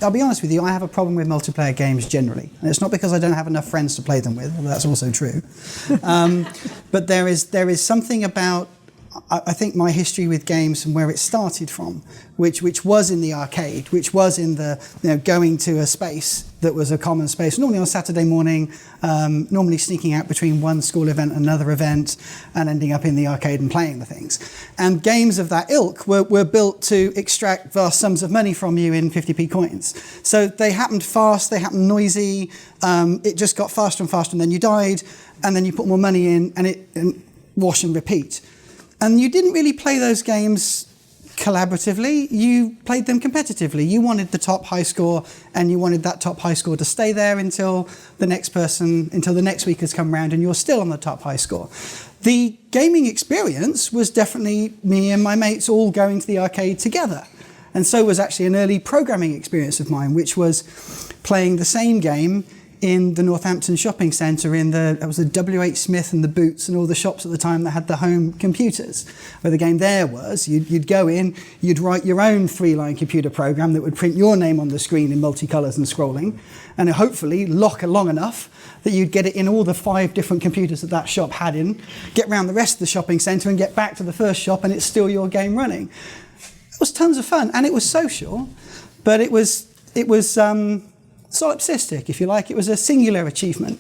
I'll be honest with you, I have a problem with multiplayer games generally. And it's not because I don't have enough friends to play them with, although that's also true. But there is something about, I think, my history with games and where it started from, which was in the arcade, which was in the, going to a space that was a common space, normally on a Saturday morning, normally sneaking out between one school event and another event, and ending up in the arcade and playing the things. And games of that ilk were built to extract vast sums of money from you in 50p coins. So they happened fast, they happened noisy, it just got faster and faster, and then you died, and then you put more money in, and wash and repeat. And you didn't really play those games collaboratively, you played them competitively. You wanted the top high score, and you wanted that top high score to stay there until the next week has come around and you're still on the top high score. The gaming experience was definitely me and my mates all going to the arcade together. And so was actually an early programming experience of mine, which was playing the same game in the Northampton shopping centre, it was the W.H. Smith and the Boots and all the shops at the time that had the home computers. Where the game there was, you'd go in, you'd write your own 3-line computer program that would print your name on the screen in multicolours and scrolling, and hopefully lock long enough that you'd get it in all the 5 different computers that shop had in, get round the rest of the shopping centre and get back to the first shop, and it's still your game running. It was tons of fun, and it was social, but it was solipsistic, if you like. It was a singular achievement.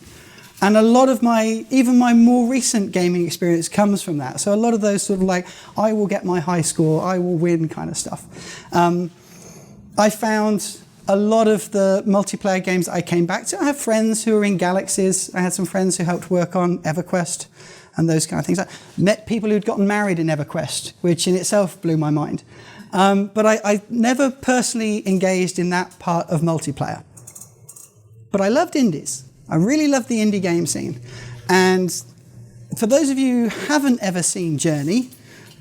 And a lot of even my more recent gaming experience comes from that. So a lot of those sort of like, I will get my high score, I will win kind of stuff. I found a lot of the multiplayer games I came back to. I have friends who are in Galaxies. I had some friends who helped work on EverQuest and those kind of things. I met people who'd gotten married in EverQuest, which in itself blew my mind. But I never personally engaged in that part of multiplayer. But I loved indies. I really loved the indie game scene. And for those of you who haven't ever seen Journey,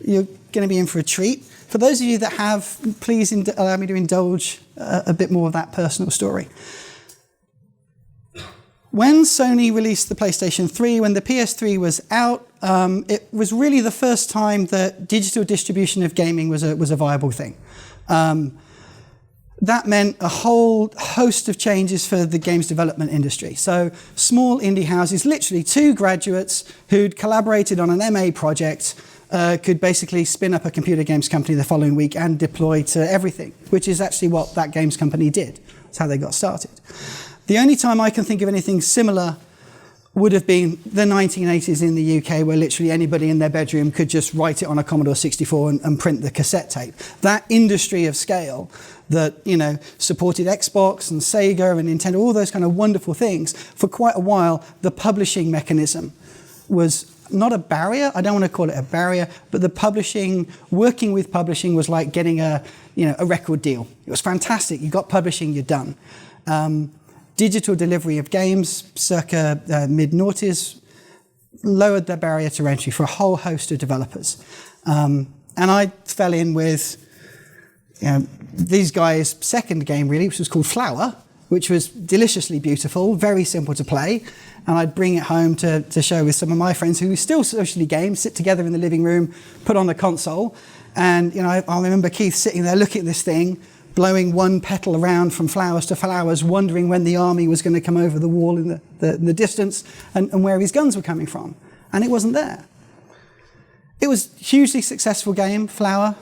you're going to be in for a treat. For those of you that have, please allow me to indulge a bit more of that personal story. When Sony released the PlayStation 3, when the PS3 was out, it was really the first time that digital distribution of gaming was a viable thing. That meant a whole host of changes for the games development industry. So small indie houses, literally 2 graduates who'd collaborated on an MA project, could basically spin up a computer games company the following week and deploy to everything, which is actually what that games company did. That's how they got started. The only time I can think of anything similar would have been the 1980s in the UK, where literally anybody in their bedroom could just write it on a Commodore 64 and print the cassette tape. That industry of scale that, supported Xbox and Sega and Nintendo, all those kind of wonderful things, for quite a while, the publishing mechanism was not a barrier. I don't want to call it a barrier, but working with publishing was like getting a record deal. It was fantastic. You got publishing, you're done. Digital delivery of games, circa mid-noughties, lowered the barrier to entry for a whole host of developers. And I fell in with these guys' second game, really, which was called Flower, which was deliciously beautiful, very simple to play. And I'd bring it home to show with some of my friends who still socially game, sit together in the living room, put on the console. And I remember Keith sitting there looking at this thing, blowing one petal around from flowers to flowers, wondering when the army was going to come over the wall in the distance and where his guns were coming from. And it wasn't there. It was a hugely successful game, Flower,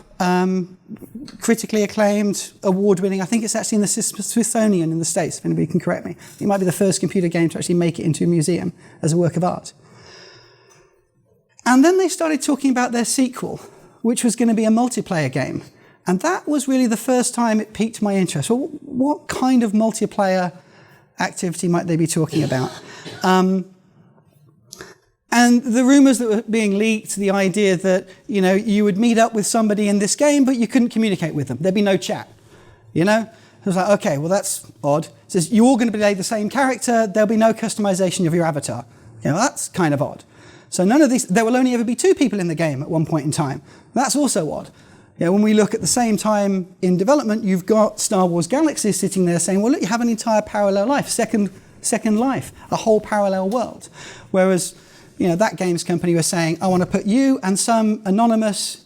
critically acclaimed, award-winning. I think it's actually in the Smithsonian in the States, if anybody can correct me. It might be the first computer game to actually make it into a museum as a work of art. And then they started talking about their sequel, which was going to be a multiplayer game. And that was really the first time it piqued my interest. Well, what kind of multiplayer activity might they be talking about? And the rumours that were being leaked, the idea that you would meet up with somebody in this game, but you couldn't communicate with them. There'd be no chat. I was like, okay, well that's odd. It says you're all going to play the same character. There'll be no customization of your avatar. That's kind of odd. So none of these. There will only ever be 2 people in the game at one point in time. That's also odd. When we look at the same time in development, you've got Star Wars Galaxies sitting there saying, well, look, you have an entire parallel life, second life, a whole parallel world. Whereas, that games company was saying, I want to put you and some anonymous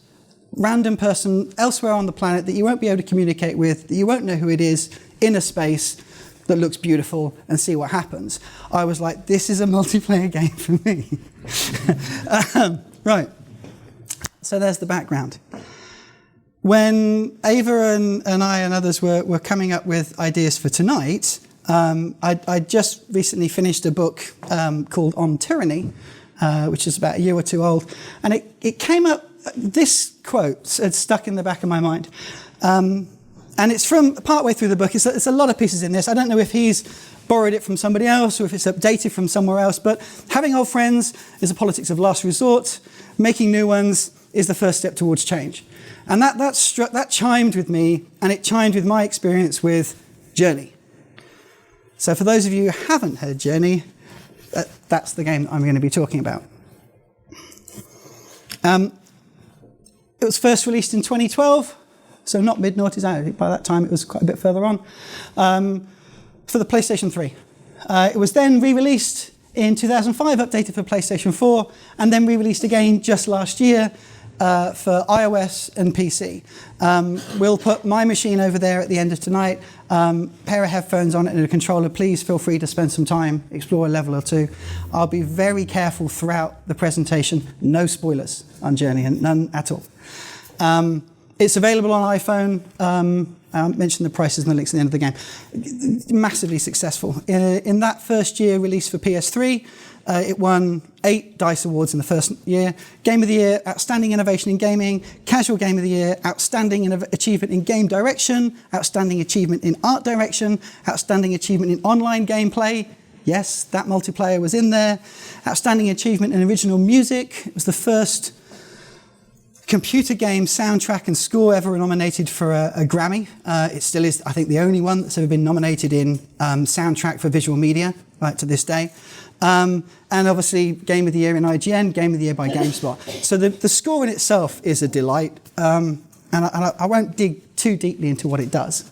random person elsewhere on the planet that you won't be able to communicate with, that you won't know who it is, in a space that looks beautiful, and see what happens. I was like, this is a multiplayer game for me. Right, so there's the background. When Ava and I and others were coming up with ideas for tonight, I just recently finished a book called On Tyranny, which is about a year or two old, and it came up, this quote had stuck in the back of my mind. And it's from partway through the book. It's a lot of pieces in this. I don't know if he's borrowed it from somebody else or if it's updated from somewhere else, but having old friends is a politics of last resort. Making new ones is the first step towards change. And that chimed with me, and it chimed with my experience with Journey. So for those of you who haven't heard Journey, that's the game that I'm going to be talking about. It was first released in 2012. So not mid-noughties, by that time it was quite a bit further on, for the PlayStation 3. It was then re-released in 2005, updated for PlayStation 4, and then re-released again just last year for iOS and PC. We'll put my machine over there at the end of tonight, pair of headphones on it and a controller. Please feel free to spend some time, explore a level or two. I'll be very careful throughout the presentation. No spoilers on Journey, and none at all. It's available on iPhone. I mentioned the prices and the links at the end of the game. Massively successful. In that first year release for PS3, it won 8 DICE awards in the first year. Game of the Year, Outstanding Innovation in Gaming. Casual Game of the Year, Outstanding Achievement in Game Direction. Outstanding Achievement in Art Direction. Outstanding Achievement in Online Gameplay. Yes, that multiplayer was in there. Outstanding Achievement in Original Music. It was the first computer game soundtrack and score ever nominated for a Grammy. It still is, I think, the only one that's ever been nominated in soundtrack for visual media, right to this day. And obviously, Game of the Year in IGN, Game of the Year by GameSpot. So the score in itself is a delight. And I won't dig too deeply into what it does.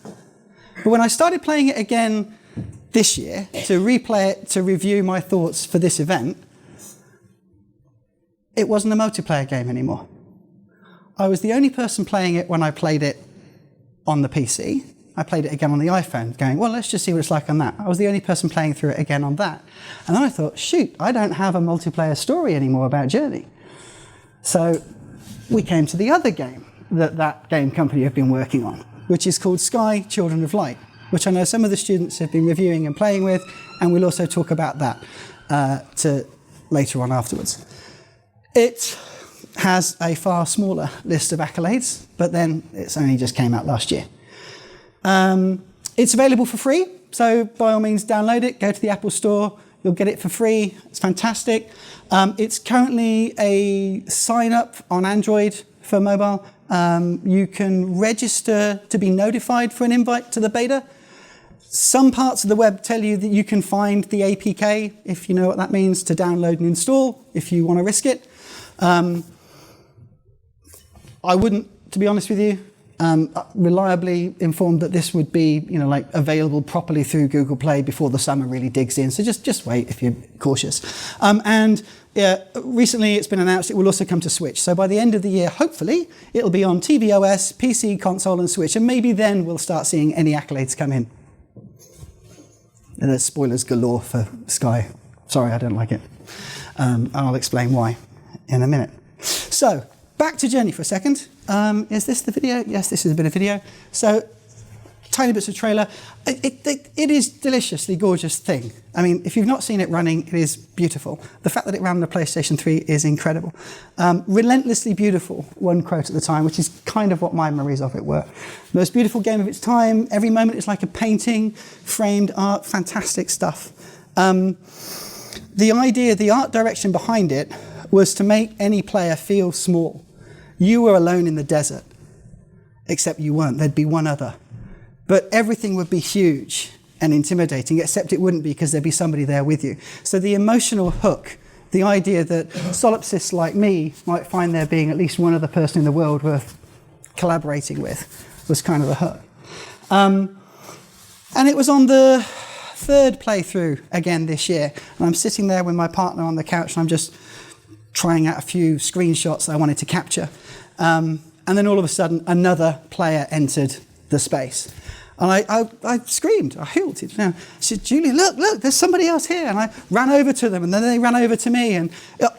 But when I started playing it again this year, to replay it, to review my thoughts for this event, it wasn't a multiplayer game anymore. I was the only person playing it when I played it on the PC. I played it again on the iPhone, going, well, let's just see what it's like on that. I was the only person playing through it again on that. And then I thought, shoot, I don't have a multiplayer story anymore about Journey. So we came to the other game that game company have been working on, which is called Sky Children of Light, which I know some of the students have been reviewing and playing with, and we'll also talk about that later on afterwards. It has a far smaller list of accolades, but then it's only just came out last year. It's available for free, so by all means download it, go to the Apple Store, you'll get it for free, it's fantastic. It's currently a sign-up on Android for mobile. You can register to be notified for an invite to the beta. Some parts of the web tell you that you can find the APK, if you know what that means, to download and install, if you want to risk it. I wouldn't, to be honest with you. Reliably informed that this would be, available properly through Google Play before the summer really digs in. So just wait if you're cautious. Recently it's been announced it will also come to Switch. So by the end of the year, hopefully, it'll be on tvOS, PC, console, and Switch. And maybe then we'll start seeing any accolades come in. And there's spoilers galore for Sky. Sorry, I don't like it. I'll explain why in a minute. So, back to Journey for a second. Is this the video? Yes, this is a bit of video. So, tiny bits of trailer. It is deliciously gorgeous thing. I mean, if you've not seen it running, it is beautiful. The fact that it ran on the PlayStation 3 is incredible. Relentlessly beautiful, one quote at the time, which is kind of what my memories of it were. Most beautiful game of its time. Every moment is like a painting, framed art, fantastic stuff. The idea, the art direction behind it was to make any player feel small. You were alone in the desert, except you weren't. There'd be one other. But everything would be huge and intimidating, except it wouldn't be because there'd be somebody there with you. So the emotional hook, the idea that solipsists like me might find there being at least one other person in the world worth collaborating with, was kind of the hook. And it was on the third playthrough again this year. And I'm sitting there with my partner on the couch and I'm just trying out a few screenshots that I wanted to capture. And And then all of a sudden, another player entered the space. And I screamed, I hooted. I said, Julie, look, there's somebody else here. And I ran over to them, and then they ran over to me. And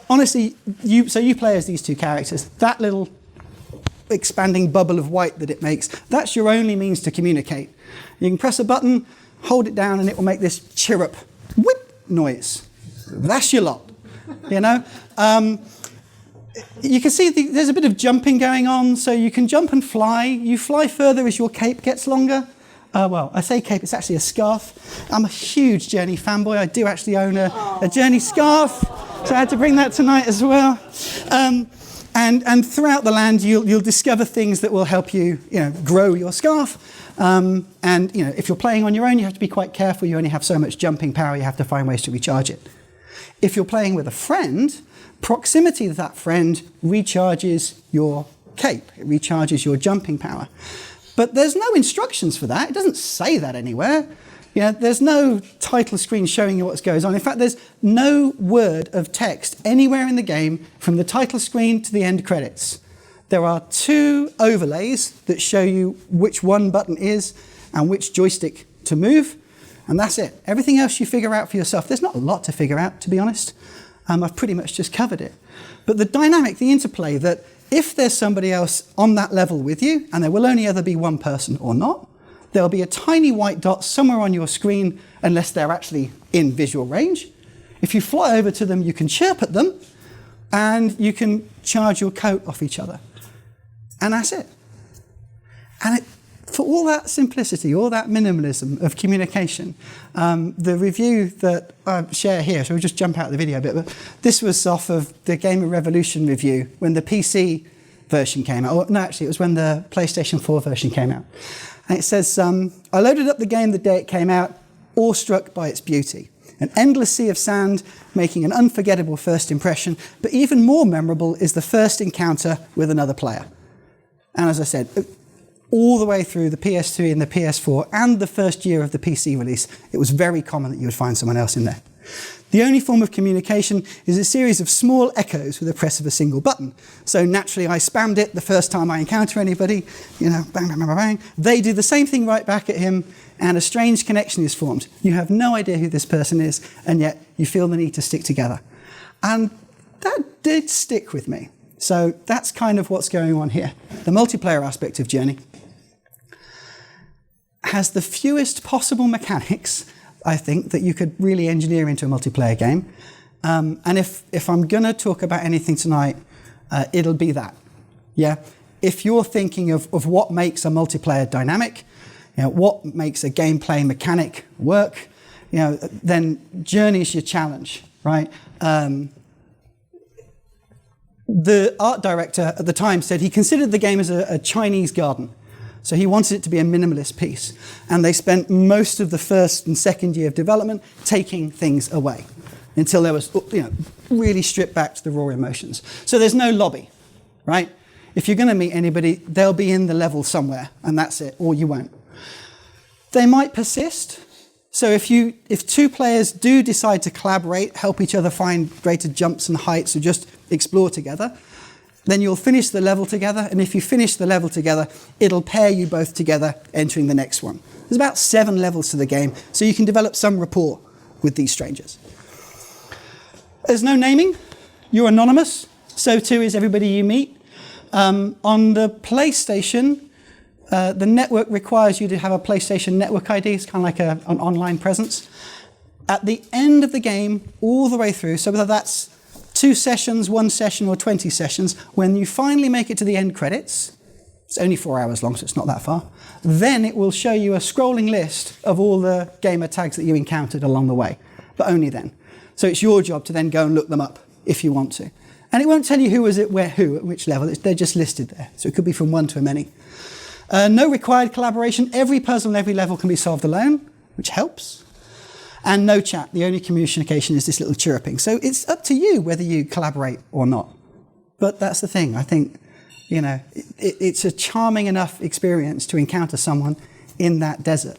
honestly, you play as these two characters. That little expanding bubble of white that it makes, that's your only means to communicate. You can press a button, hold it down, and it will make this chirrup, whip noise. That's your lot, you know? You can see there's a bit of jumping going on, so you can jump and fly. You fly further as your cape gets longer. Well, I say cape, it's actually a scarf. I'm a huge Journey fanboy. I do actually own a Journey scarf, so I had to bring that tonight as well. And throughout the land, you'll discover things that will help you, grow your scarf. And if you're playing on your own, you have to be quite careful. You only have so much jumping power. You have to find ways to recharge it. If you're playing with a friend, proximity to that friend recharges your cape. It recharges your jumping power. But there's no instructions for that. It doesn't say that anywhere. There's no title screen showing you what goes on. In fact, there's no word of text anywhere in the game from the title screen to the end credits. There are 2 overlays that show you which one button is and which joystick to move, and that's it. Everything else you figure out for yourself. There's not a lot to figure out, to be honest. I've pretty much just covered it. But the dynamic, the interplay, that if there's somebody else on that level with you, and there will only ever be one person or not, there'll be a tiny white dot somewhere on your screen, unless they're actually in visual range. If you fly over to them, you can chirp at them, and you can charge your coat off each other. And that's it. And for all that simplicity, all that minimalism of communication, the review that I share here, so we'll just jump out of the video a bit, but this was off of the Gamer Revolution review when the PC version came out. Or, no, actually, it was when the PlayStation 4 version came out. And it says, I loaded up the game the day it came out, awestruck by its beauty. An endless sea of sand, making an unforgettable first impression, but even more memorable is the first encounter with another player. And as I said, all the way through the PS3 and the PS4 and the first year of the PC release, it was very common that you would find someone else in there. The only form of communication is a series of small echoes with the press of a single button. So naturally, I spammed it the first time I encounter anybody, bang, bang, bang, bang. They do the same thing right back at him, and a strange connection is formed. You have no idea who this person is, and yet you feel the need to stick together. And that did stick with me. So that's kind of what's going on here. The multiplayer aspect of Journey has the fewest possible mechanics, I think, that you could really engineer into a multiplayer game. And if I'm going to talk about anything tonight, it'll be that. Yeah. If you're thinking of what makes a multiplayer dynamic, what makes a gameplay mechanic work, then Journey is your challenge, right? The art director at the time said he considered the game as a Chinese garden. So he wanted it to be a minimalist piece. And they spent most of the first and second year of development taking things away until there was, really stripped back to the raw emotions. So there's no lobby, right? If you're going to meet anybody, they'll be in the level somewhere, and that's it, or you won't. They might persist. So if 2 players do decide to collaborate, help each other find greater jumps and heights, or just explore together, then you'll finish the level together, and if you finish the level together, it'll pair you both together, entering the next one. There's about 7 levels to the game, so you can develop some rapport with these strangers. There's no naming. You're anonymous. So too is everybody you meet. On the PlayStation, the network requires you to have a PlayStation Network ID. It's kind of like an online presence. At the end of the game, all the way through, so whether that's 2 sessions, 1 session, or 20 sessions, when you finally make it to the end credits, it's only 4 hours long, so it's not that far, then it will show you a scrolling list of all the gamer tags that you encountered along the way, but only then. So it's your job to then go and look them up if you want to. And it won't tell you who was at which level, they're just listed there. So it could be from 1 to a many. No required collaboration. Every puzzle and every level can be solved alone, which helps. And no chat. The only communication is this little chirruping. So it's up to you whether you collaborate or not. But that's the thing. I think, it's a charming enough experience to encounter someone in that desert.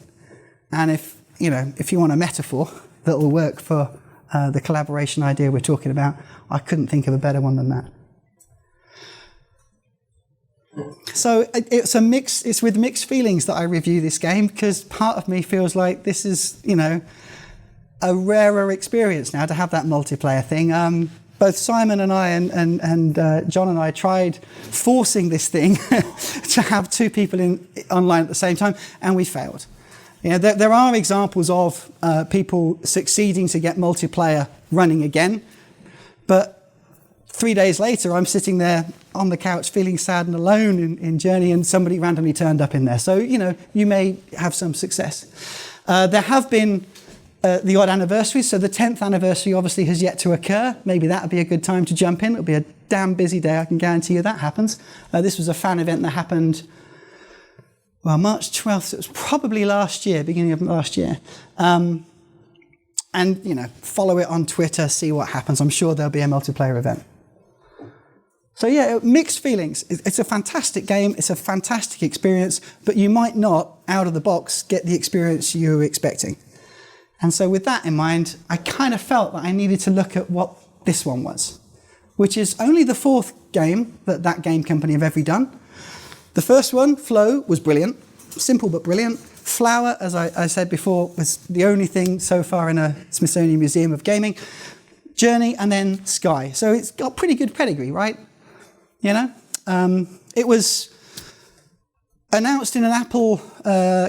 And if you want a metaphor that will work for the collaboration idea we're talking about, I couldn't think of a better one than that. So it's with mixed feelings that I review this game, because part of me feels like this is, a rarer experience now to have that multiplayer thing. Both Simon and I and John and I tried forcing this thing to have two people online at the same time, and we failed. There are examples of people succeeding to get multiplayer running again, but 3 days later, I'm sitting there on the couch feeling sad and alone in Journey, and somebody randomly turned up in there. So, you may have some success. There have been the odd anniversaries. So the 10th anniversary obviously has yet to occur. Maybe that would be a good time to jump in. It'll be a damn busy day. I can guarantee you that happens. This was a fan event that happened, March 12th. It was probably last year, beginning of last year. And, follow it on Twitter, see what happens. I'm sure there'll be a multiplayer event. So yeah, mixed feelings. It's a fantastic game. It's a fantastic experience, but you might not, out of the box, get the experience you were expecting. And so with that in mind, I kind of felt that I needed to look at what this one was, which is only the fourth game that game company have ever done. The first one, Flow, was brilliant. Simple but brilliant. Flower, as I said before, was the only thing so far in a Smithsonian Museum of Gaming. Journey, and then Sky. So it's got pretty good pedigree, right? It was announced in an Apple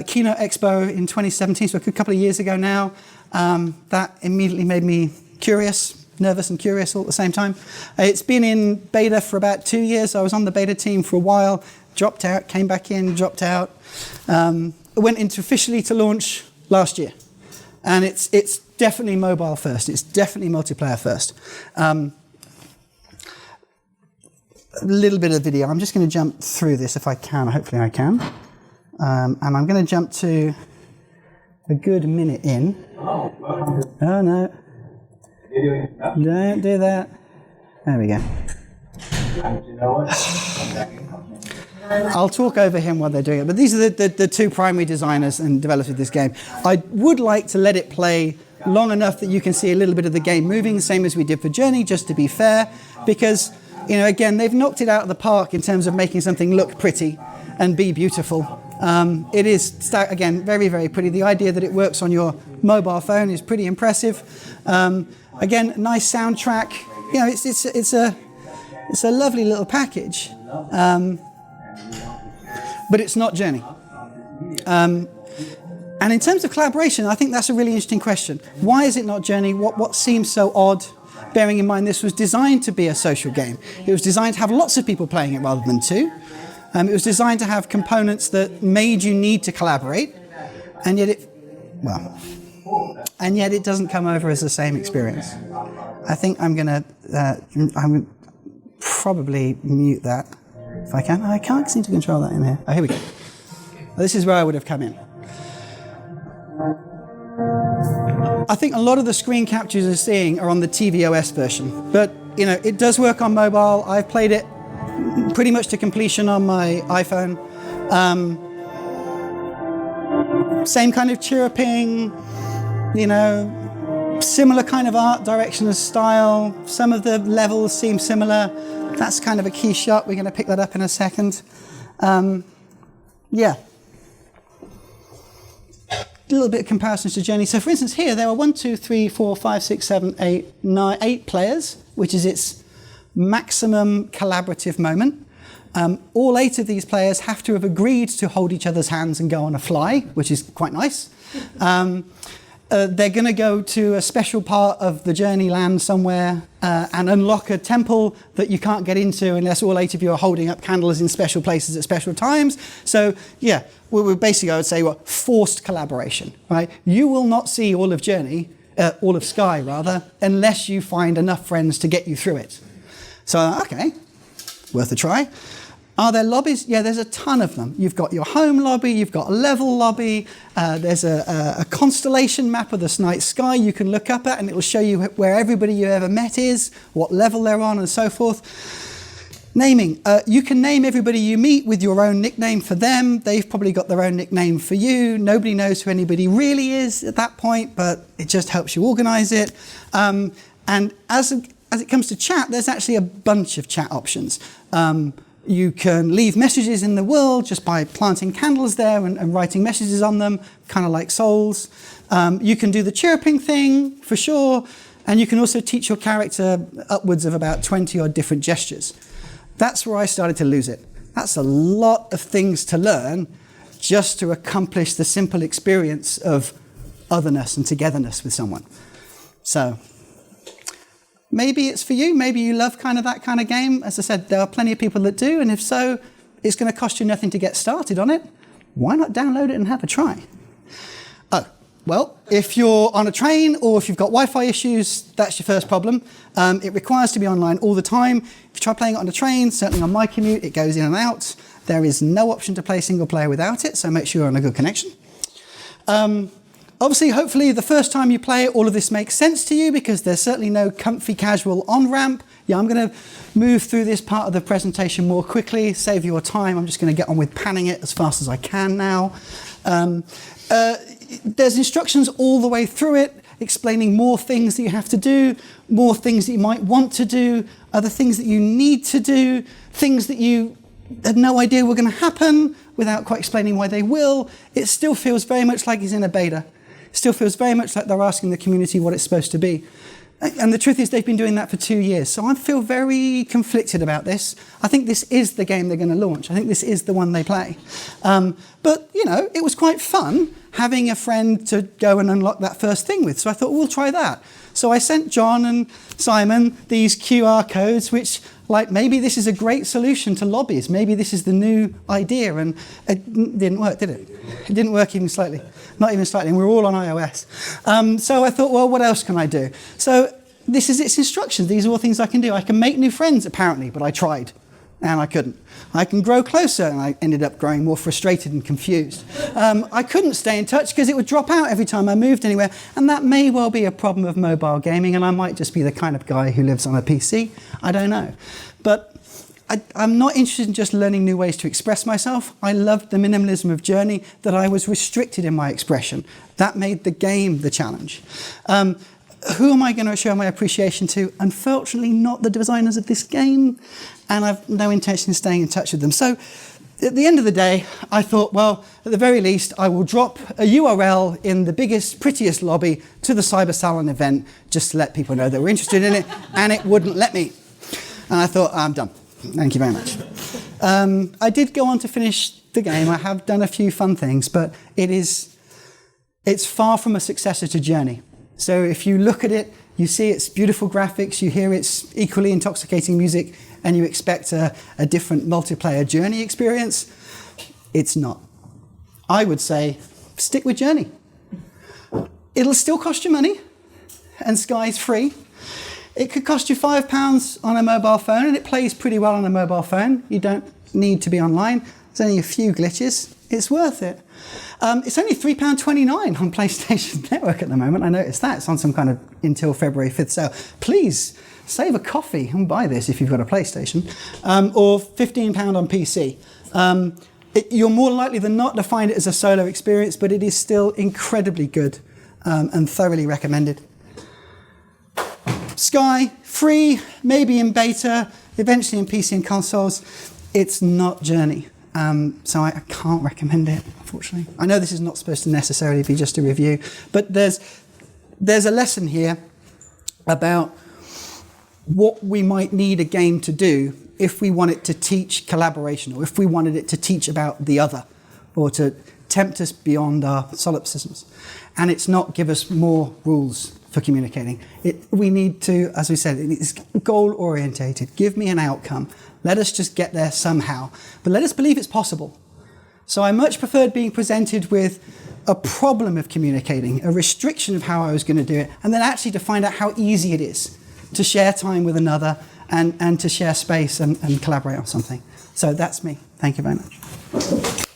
keynote expo in 2017, so a couple of years ago now. That immediately made me curious, nervous and curious all at the same time. It's been in beta for about 2 years. I was on the beta team for a while, dropped out, came back in, dropped out. Went into officially to launch last year. And it's definitely mobile first. It's definitely multiplayer first. A little bit of video. I'm just going to jump through this if I can. Hopefully I can. And I'm going to jump to a good minute in. Oh, no. Don't do that. There we go. I'll talk over him while they're doing it. But these are the two primary designers and developers of this game. I would like to let it play long enough that you can see a little bit of the game moving, same as we did for Journey, just to be fair. Because, again, they've knocked it out of the park in terms of making something look pretty and be beautiful. It is, again, very, very pretty. The idea that it works on your mobile phone is pretty impressive. Again, nice soundtrack. It's a lovely little package. But it's not Journey. And in terms of collaboration, I think that's a really interesting question. Why is it not Journey? What seems so odd? Bearing in mind this was designed to be a social game. It was designed to have lots of people playing it rather than two. It was designed to have components that made you need to collaborate, and yet it doesn't come over as the same experience. I think I'm going to probably mute that if I can. I can't seem to control that in here. Oh, here we go. This is where I would have come in. I think a lot of the screen captures you're seeing are on the tvOS version, but it does work on mobile. I've played it pretty much to completion on my iPhone. Same kind of chirruping, similar kind of art direction and style. Some of the levels seem similar. That's kind of a key shot. We're going to pick that up in a second. Yeah. A little bit of comparisons to Journey. So for instance, here there are 1, 2, 3, 4, 5, 6, 7, 8, 9, 8 players, which is its maximum collaborative moment. All 8 of these players have to have agreed to hold each other's hands and go on a fly, which is quite nice. They're going to go to a special part of the Journey land somewhere and unlock a temple that you can't get into unless all 8 of you are holding up candles in special places at special times. So, yeah, we're basically, I would say, forced collaboration, right? You will not see all of Journey, all of Sky, rather, unless you find enough friends to get you through it. So, okay, worth a try. Are there lobbies? Yeah, there's a ton of them. You've got your home lobby, you've got a level lobby, there's a constellation map of the night sky you can look up at, and it will show you where everybody you ever met is, what level they're on, and so forth. Naming. You can name everybody you meet with your own nickname for them. They've probably got their own nickname for you. Nobody knows who anybody really is at that point, but it just helps you organize it. And as it comes to chat, there's actually a bunch of chat options. You can leave messages in the world just by planting candles there and writing messages on them, kind of like souls. You can do the chirping thing, for sure. And you can also teach your character upwards of about 20 odd different gestures. That's where I started to lose it. That's a lot of things to learn just to accomplish the simple experience of otherness and togetherness with someone. So maybe it's for you. Maybe you love kind of that kind of game. As I said, there are plenty of people that do. And if so, it's going to cost you nothing to get started on it. Why not download it and have a try? Oh, well, if you're on a train or if you've got Wi-Fi issues, that's your first problem. It requires to be online all the time. If you try playing it on a train, certainly on my commute, it goes in and out. There is no option to play single player without it, so make sure you're on a good connection. Obviously, hopefully, the first time you play it, all of this makes sense to you because there's certainly no comfy casual on-ramp. Yeah, I'm going to move through this part of the presentation more quickly, save your time. I'm just going to get on with panning it as fast as I can now. There's instructions all the way through it, explaining more things that you have to do, more things that you might want to do, other things that you need to do, things that you had no idea were going to happen without quite explaining why they will. It still feels very much like it's in a beta. It still feels very much like they're asking the community what it's supposed to be. And the truth is they've been doing that for 2 years. So I feel very conflicted about this. I think this is the game they're going to launch. I think this is the one they play. But, you know, it was quite fun having a friend to go and unlock that first thing with. So I thought, we'll try that. So I sent John and Simon these QR codes, which, like, maybe this is a great solution to lobbies. Maybe this is the new idea. And it didn't work, did it? It didn't work even slightly. Not even slightly. And we're all on iOS. So I thought, well, what else can I do? So this is its instructions. These are all things I can do. I can make new friends, apparently, but I tried. And I couldn't. I can grow closer, and I ended up growing more frustrated and confused. I couldn't stay in touch because it would drop out every time I moved anywhere, and that may well be a problem of mobile gaming, and I might just be the kind of guy who lives on a PC. I don't know. But I'm not interested in just learning new ways to express myself. I loved the minimalism of Journey, that I was restricted in my expression. That made the game the challenge. Who am I going to show my appreciation to? Unfortunately, not the designers of this game, and I've no intention of staying in touch with them. So at the end of the day, I thought, well, at the very least, I will drop a URL in the biggest, prettiest lobby to the Cyber Salon event, just to let people know that we're interested in it, and it wouldn't let me. And I thought, I'm done. Thank you very much. I did go on to finish the game. I have done a few fun things, but it's far from a successor to Journey. So if you look at it, you see its beautiful graphics, you hear its equally intoxicating music, and you expect a different multiplayer Journey experience. It's not. I would say, stick with Journey. It'll still cost you money, and Sky's free. It could cost you £5 on a mobile phone, and it plays pretty well on a mobile phone. You don't need to be online. There's only a few glitches. It's worth it. It's only £3.29 on PlayStation Network at the moment. I noticed that. It's on some kind of until February 5th sale. Please save a coffee and buy this if you've got a PlayStation. Or £15 on PC. You're more likely than not to find it as a solo experience, but it is still incredibly good and thoroughly recommended. Sky, free, maybe in beta, eventually in PC and consoles. It's not Journey. So I can't recommend it, unfortunately. I know this is not supposed to necessarily be just a review, but there's a lesson here about what we might need a game to do if we want it to teach collaboration, or if we wanted it to teach about the other, or to tempt us beyond our solipsisms. And it's not give us more rules for communicating. We need to, as we said, it's goal-orientated. Give me an outcome. Let us just get there somehow. But let us believe it's possible. So I much preferred being presented with a problem of communicating, a restriction of how I was going to do it, and then actually to find out how easy it is to share time with another and to share space and collaborate on something. So that's me. Thank you very much.